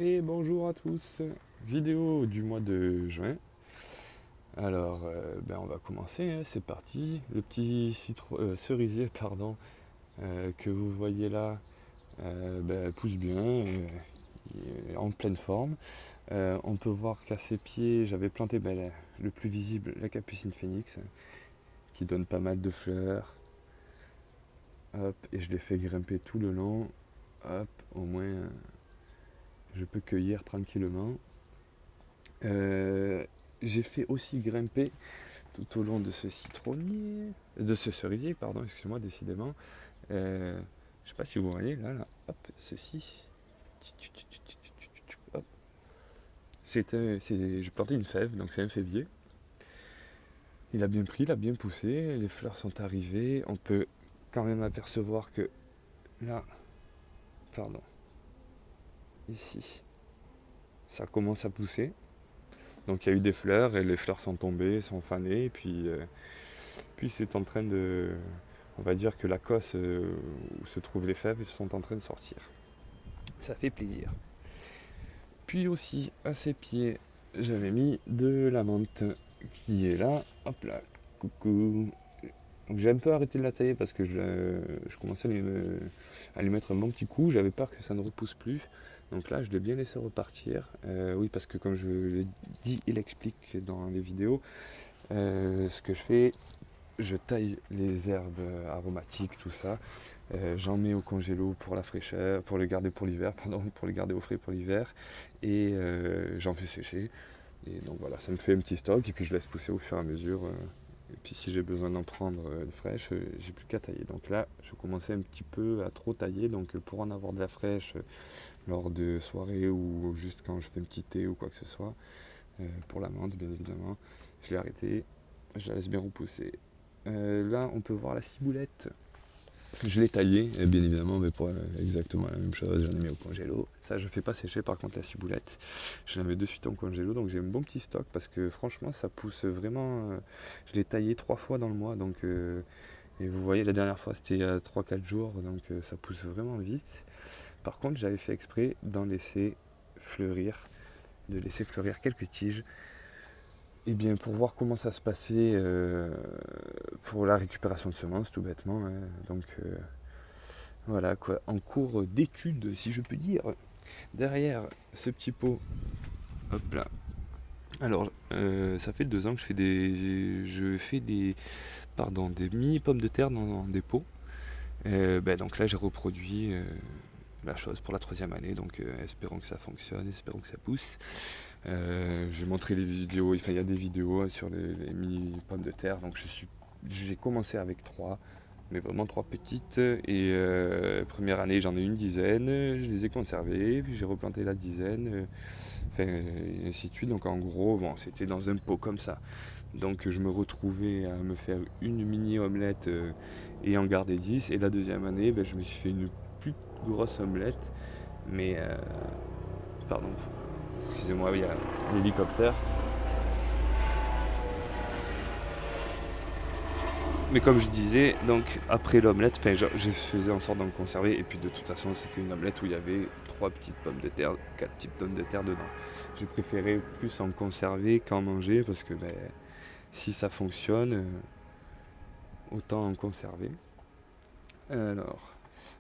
Et bonjour à tous, vidéo du mois de juin. Alors, on va commencer, hein, c'est parti. Le petit cerisier que vous voyez là pousse bien, il est en pleine forme. On peut voir qu'à ses pieds, j'avais planté le plus visible, la capucine phénix, qui donne pas mal de fleurs. Hop, et je l'ai fait grimper tout le long. Hop, au moins je peux cueillir tranquillement. Euh, j'ai fait aussi grimper tout au long de ce citronnier, de ce cerisier, pardon, excusez-moi, décidément. Je sais pas si vous voyez, là, hop, ceci. Hop. J'ai planté une fève, donc c'est un fèvier. Il a bien pris, il a bien poussé, les fleurs sont arrivées. On peut quand même apercevoir que là, pardon, ici, ça commence à pousser. Donc il y a eu des fleurs et les fleurs sont tombées, sont fanées, et puis c'est en train de, on va dire que la cosse où se trouvent les fèves sont en train de sortir. Ça fait plaisir. Puis aussi à ses pieds, j'avais mis de la menthe qui est là. Hop là, coucou. Donc j'ai un peu arrêté de la tailler parce que je commençais à lui mettre un bon petit coup. J'avais peur que ça ne repousse plus. Donc là, je l'ai bien laissé repartir. Oui, parce que comme je l'ai dit, il explique dans les vidéos, ce que je fais, je taille les herbes aromatiques, tout ça. J'en mets au congélo pour la fraîcheur, pour les garder pour l'hiver, pardon, pour les garder au frais pour l'hiver. Et j'en fais sécher. Et donc voilà, ça me fait un petit stock et puis je laisse pousser au fur et à mesure. Et puis si j'ai besoin d'en prendre de fraîche, j'ai plus qu'à tailler. Donc là, je commençais un petit peu à trop tailler. Donc pour en avoir de la fraîche lors de soirées ou juste quand je fais un petit thé ou quoi que ce soit, pour la menthe bien évidemment, je l'ai arrêté. Je la laisse bien repousser. Là, on peut voir la ciboulette. Je l'ai taillée, et bien évidemment, mais pour exactement la même chose, j'en ai mis au congélo. Ça, je fais pas sécher par contre la ciboulette. Je la mets de suite en congélo, donc j'ai un bon petit stock parce que franchement, ça pousse vraiment. Je l'ai taillé 3 fois dans le mois, donc et vous voyez, la dernière fois c'était il y a 3-4 jours, donc ça pousse vraiment vite. Par contre, j'avais fait exprès d'en laisser fleurir, de laisser fleurir quelques tiges. Et bien pour voir comment ça se passait pour la récupération de semences, tout bêtement, hein. Donc voilà quoi, en cours d'étude, si je peux dire. Derrière ce petit pot, hop là. Alors, ça fait 2 ans que je fais des mini pommes de terre dans des pots. Donc là, j'ai reproduit la chose pour la 3e année, donc espérons que ça fonctionne, espérons que ça pousse. J'ai montré les vidéos, enfin il y a des vidéos sur les mini pommes de terre, donc j'ai commencé avec 3, mais vraiment 3 petites, et première année j'en ai une dizaine, je les ai conservées, puis j'ai replanté la dizaine, et ainsi de suite, donc en gros, bon, c'était dans un pot comme ça. Donc je me retrouvais à me faire une mini omelette et en garder 10, et la 2e année, je me suis fait une plus grosse omelette, mais pardon, excusez-moi, il y a l'hélicoptère. Mais comme je disais, donc après l'omelette, je faisais en sorte d'en conserver, et puis de toute façon c'était une omelette où il y avait 3 petites pommes de terre, 4 petites pommes de terre dedans. J'ai préféré plus en conserver qu'en manger parce que si ça fonctionne, autant en conserver. Alors,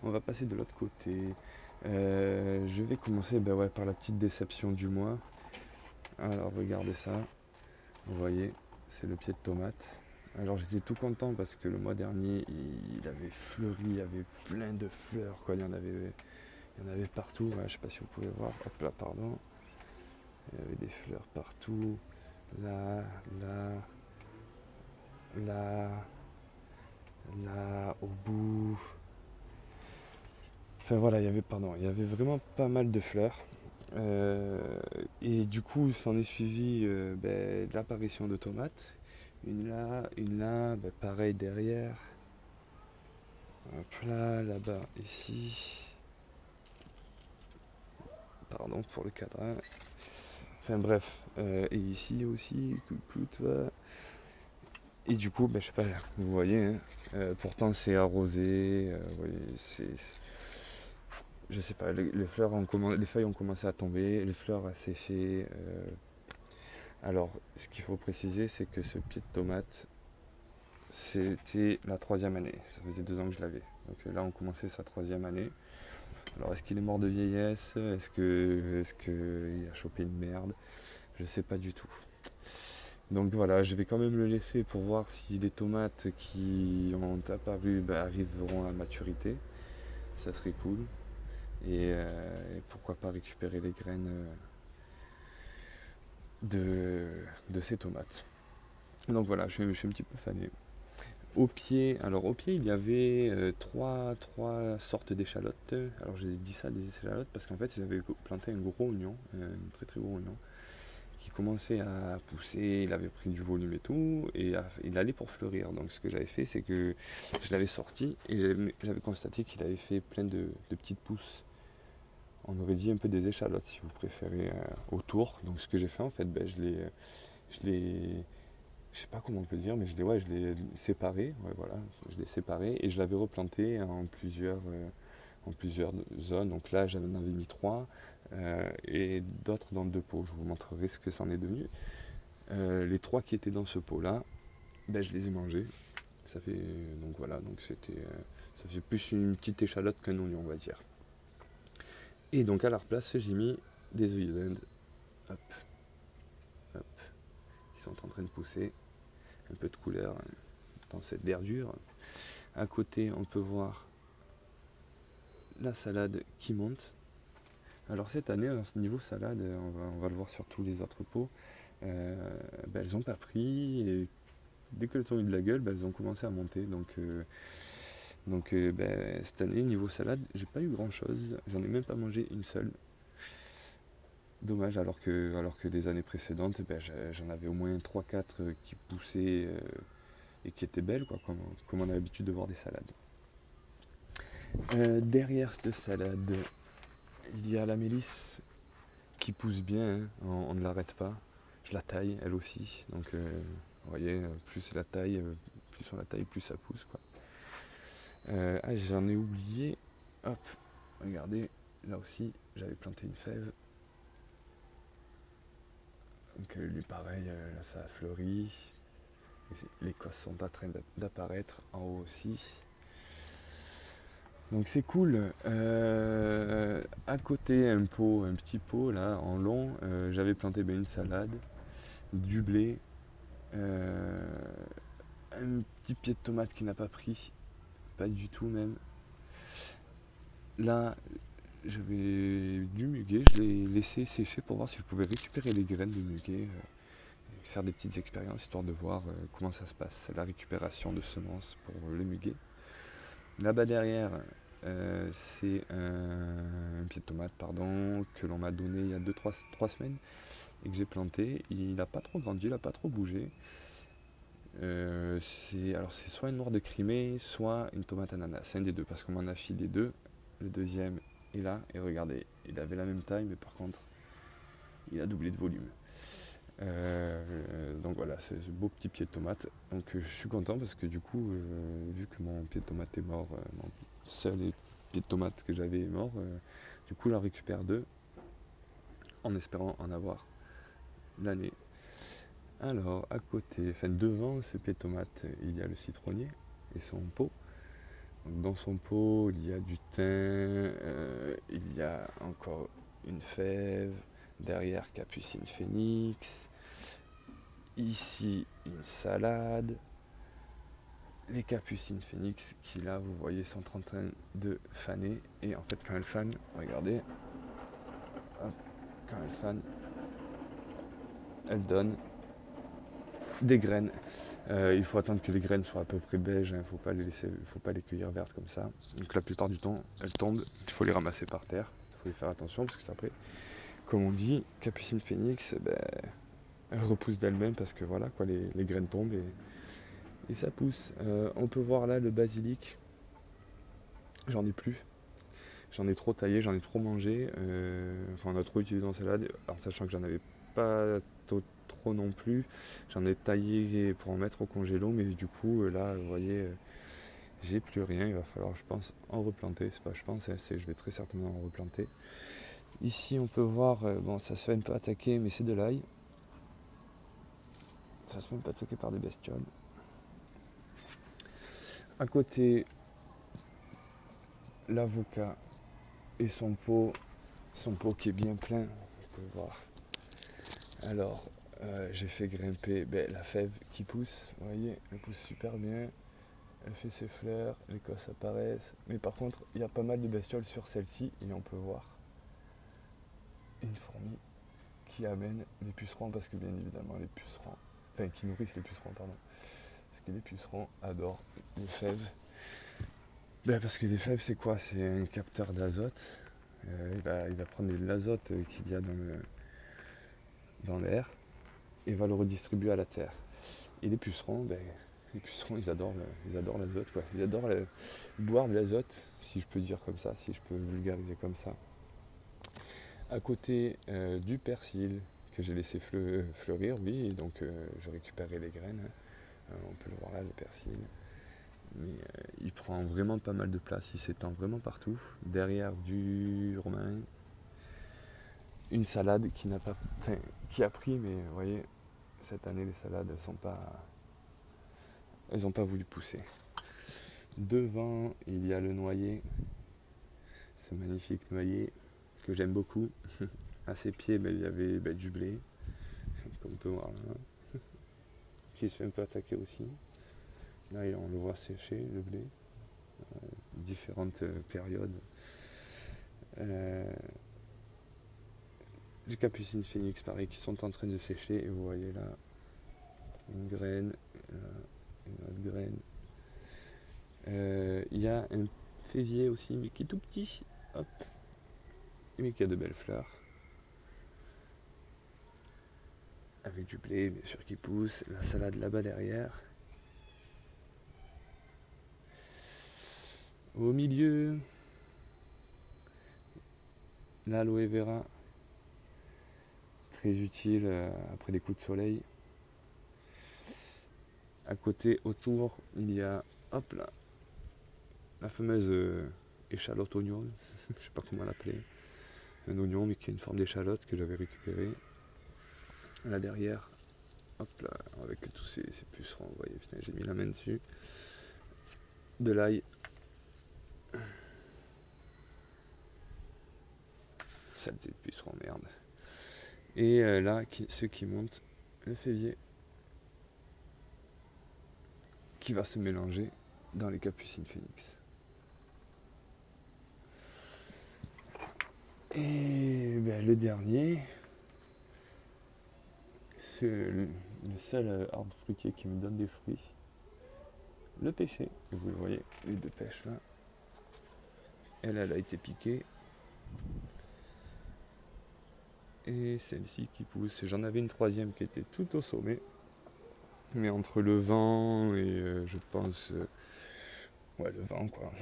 on va passer de l'autre côté. Je vais commencer par la petite déception du mois. Alors regardez ça, vous voyez, c'est le pied de tomate. Alors j'étais tout content parce que le mois dernier il avait fleuri, il y avait plein de fleurs, quoi. Il y en avait partout, ouais, je sais pas si vous pouvez voir. Hop là, pardon. Il y avait des fleurs partout. Là, là, là, là, au bout. Enfin voilà, il y avait vraiment pas mal de fleurs. Et du coup, s'en est suivi l'apparition de tomates. Une là, pareil derrière. Hop là, là-bas, ici. Pardon pour le cadre. Enfin bref, et ici aussi, coucou toi. Et du coup, je sais pas, vous voyez, hein, pourtant c'est arrosé, vous voyez, je sais pas, les feuilles ont commencé à tomber, les fleurs à sécher. Alors, ce qu'il faut préciser, c'est que ce pied de tomate, c'était la troisième année. Ça faisait 2 ans que je l'avais. Donc là, on commençait sa troisième année. Alors, est-ce qu'il est mort de vieillesse? Est-ce qu'il a chopé une merde? Je sais pas du tout. Donc voilà, je vais quand même le laisser pour voir si les tomates qui ont apparu arriveront à maturité. Ça serait cool. Et pourquoi pas récupérer les graines de ces tomates. Donc voilà, je suis un petit peu fané. Au pied, il y avait trois sortes d'échalotes. Alors j'ai dit ça des échalotes parce qu'en fait j'avais planté un gros oignon, un très très gros oignon, qui commençait à pousser, il avait pris du volume et tout, et il allait pour fleurir. Donc ce que j'avais fait, c'est que je l'avais sorti et j'avais constaté qu'il avait fait plein de petites pousses. On aurait dit un peu des échalotes si vous préférez autour. Donc ce que j'ai fait en fait, je l'ai, je sais pas comment on peut dire, mais je l'ai séparé, ouais, voilà, je l'ai séparé et je l'avais replanté en plusieurs zones. Donc là, j'en avais mis trois et d'autres dans 2 pots. Je vous montrerai ce que c'en est devenu. Les trois qui étaient dans ce pot-là, je les ai mangés. Ça fait donc voilà, donc ça fait plus une petite échalote qu'un oignon, on va dire. Et donc à leur place, j'ai mis des œillets d'Inde. Hop, hop, qui sont en train de pousser. Un peu de couleur dans cette verdure. À côté, on peut voir la salade qui monte. Alors cette année, à ce niveau salade, on va le voir sur tous les autres pots, elles n'ont pas pris et dès qu'elles ont eu de la gueule, elles ont commencé à monter. Donc cette année, niveau salade, j'ai pas eu grand chose. J'en ai même pas mangé une seule. Dommage, alors que les années précédentes, j'en avais au moins 3-4 qui poussaient et qui étaient belles, quoi, comme on a l'habitude de voir des salades. Derrière cette salade, il y a la mélisse qui pousse bien, hein, on ne l'arrête pas. Je la taille, elle aussi. Donc, vous voyez, plus on la taille, plus ça pousse, quoi. J'en ai oublié. Hop, regardez, là aussi, j'avais planté une fève. Donc, lui, pareil, là, ça a fleuri. Les cosses sont en train d'apparaître en haut aussi. Donc c'est cool. À côté, un petit pot là, en long, j'avais planté une salade, du blé, un petit pied de tomate qui n'a pas pris, pas du tout même. Là, j'avais du muguet, je l'ai laissé sécher pour voir si je pouvais récupérer les graines de muguet, faire des petites expériences histoire de voir comment ça se passe, la récupération de semences pour le muguet. Là-bas derrière, c'est un pied de tomate que l'on m'a donné il y a 2-3 semaines et que j'ai planté. Il n'a pas trop grandi, il n'a pas trop bougé. C'est soit une noire de Crimée, soit une tomate ananas. C'est un des deux parce qu'on m'en a filé deux. Le deuxième est là et regardez, il avait la même taille mais par contre il a doublé de volume. Donc voilà, c'est ce beau petit pied de tomate. Donc je suis content parce que du coup, vu que mon pied de tomate est mort, mon seul pied de tomate que j'avais est mort, du coup j'en récupère deux en espérant en avoir l'année. Alors à côté, devant ce pied de tomate, il y a le citronnier et son pot. Donc, dans son pot, il y a du thym, il y a encore une fève, derrière Capucine Phénix, ici une salade, les Capucines Phénix qui là vous voyez sont en train de faner et en fait quand elles fanent, regardez, hop, quand elles fanent, elles donnent des graines. Il faut attendre que les graines soient à peu près beiges, il ne faut pas les cueillir vertes comme ça. Donc la plupart du temps elles tombent, il faut les ramasser par terre, il faut y faire attention parce que après, comme on dit, Capucine Phénix, elle repousse d'elle-même parce que voilà quoi, les graines tombent et ça pousse. On peut voir là le basilic, j'en ai plus. J'en ai trop taillé, j'en ai trop mangé. On a trop utilisé en salade, en sachant que j'en avais pas trop non plus. J'en ai taillé pour en mettre au congélo, mais du coup là, vous voyez, j'ai plus rien, il va falloir je pense en replanter, c'est pas je pense, hein, c'est je vais très certainement en replanter. Ici on peut voir, bon ça se fait un peu attaquer mais c'est de l'ail. Ça se fait un peu attaquer par des bestioles. À côté, l'avocat et son pot qui est bien plein, on peut voir. Alors, j'ai fait grimper la fève qui pousse, vous voyez, elle pousse super bien, elle fait ses fleurs, les cosses apparaissent, mais par contre, il y a pas mal de bestioles sur celle-ci, et on peut voir une fourmi qui amène les pucerons, parce que bien évidemment, les pucerons, enfin, qui nourrissent les pucerons, pardon, parce que les pucerons adorent les fèves. Parce que les fèves, c'est quoi? C'est un capteur d'azote. Il va prendre de l'azote qu'il y a dans l'air et va le redistribuer à la terre. Et les pucerons, ils adorent l'azote, quoi. Ils adorent boire de l'azote, si je peux dire comme ça, si je peux vulgariser comme ça. À côté du persil que j'ai laissé fleurir, oui, et donc je récupérais les graines. On peut le voir là, le persil. Mais il prend vraiment pas mal de place, il s'étend vraiment partout. Derrière du romain, une salade qui a pris, mais vous voyez, cette année les salades elles n'ont pas voulu pousser. Devant, il y a le noyer, ce magnifique noyer que j'aime beaucoup. À ses pieds, il y avait du blé, comme on peut voir là, qui se fait un peu attaquer aussi. Là, on le voit sécher, le blé, différentes périodes. Les capucines phénix, pareil, qui sont en train de sécher, et vous voyez là, une graine, là, une autre graine. Il y a un févier aussi, mais qui est tout petit, hop, mais qui a de belles fleurs. Avec du blé, bien sûr, qui pousse. La salade là-bas derrière. Au milieu, l'aloe vera, très utile après les coups de soleil. À côté, autour, il y a, hop là, la fameuse échalote oignon, je sais pas comment l'appeler. Un oignon, mais qui a une forme d'échalote que j'avais récupéré. Là derrière, hop là, avec tous ces pucerons, vous voyez, putain, j'ai mis la main dessus. De l'ail. Saleté de pucerons, merde. Et là, ceux qui montent, le févier, qui va se mélanger dans les capucines phénix. Et le dernier, c'est le seul arbre fruitier qui me donne des fruits, le pêcher. Et vous le voyez, les deux pêches là. Elle a été piquée. Et celle-ci qui pousse. J'en avais une troisième qui était tout au sommet. Mais entre le vent et je pense... le vent quoi.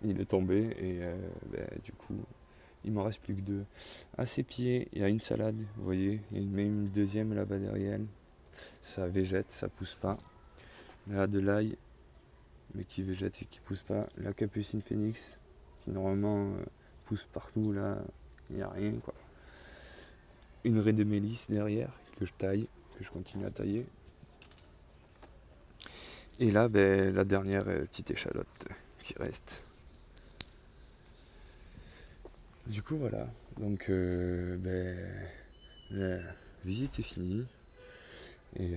Il est tombé et du coup... Il m'en reste plus que deux. À ses pieds, il y a une salade, vous voyez. Il y a même une deuxième là-bas derrière. Ça végète, ça pousse pas. Là, de l'ail, mais qui végète et qui pousse pas. La capucine phénix, qui normalement pousse partout, là, il n'y a rien, quoi. Une raie de mélisse derrière, que je taille, que je continue à tailler. Et là, la dernière petite échalote qui reste. Du coup, voilà. Donc, la visite est finie. Et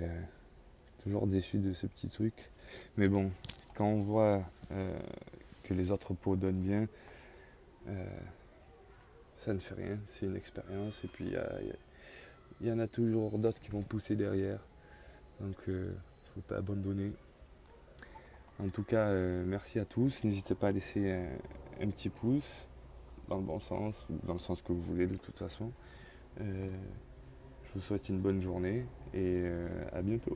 toujours déçu de ce petit truc. Mais bon, quand on voit que les autres pots donnent bien, ça ne fait rien. C'est une expérience. Et puis, il y en a toujours d'autres qui vont pousser derrière. Donc, il ne faut pas abandonner. En tout cas, merci à tous. N'hésitez pas à laisser un petit pouce dans le bon sens, ou dans le sens que vous voulez de toute façon. Je vous souhaite une bonne journée et à bientôt.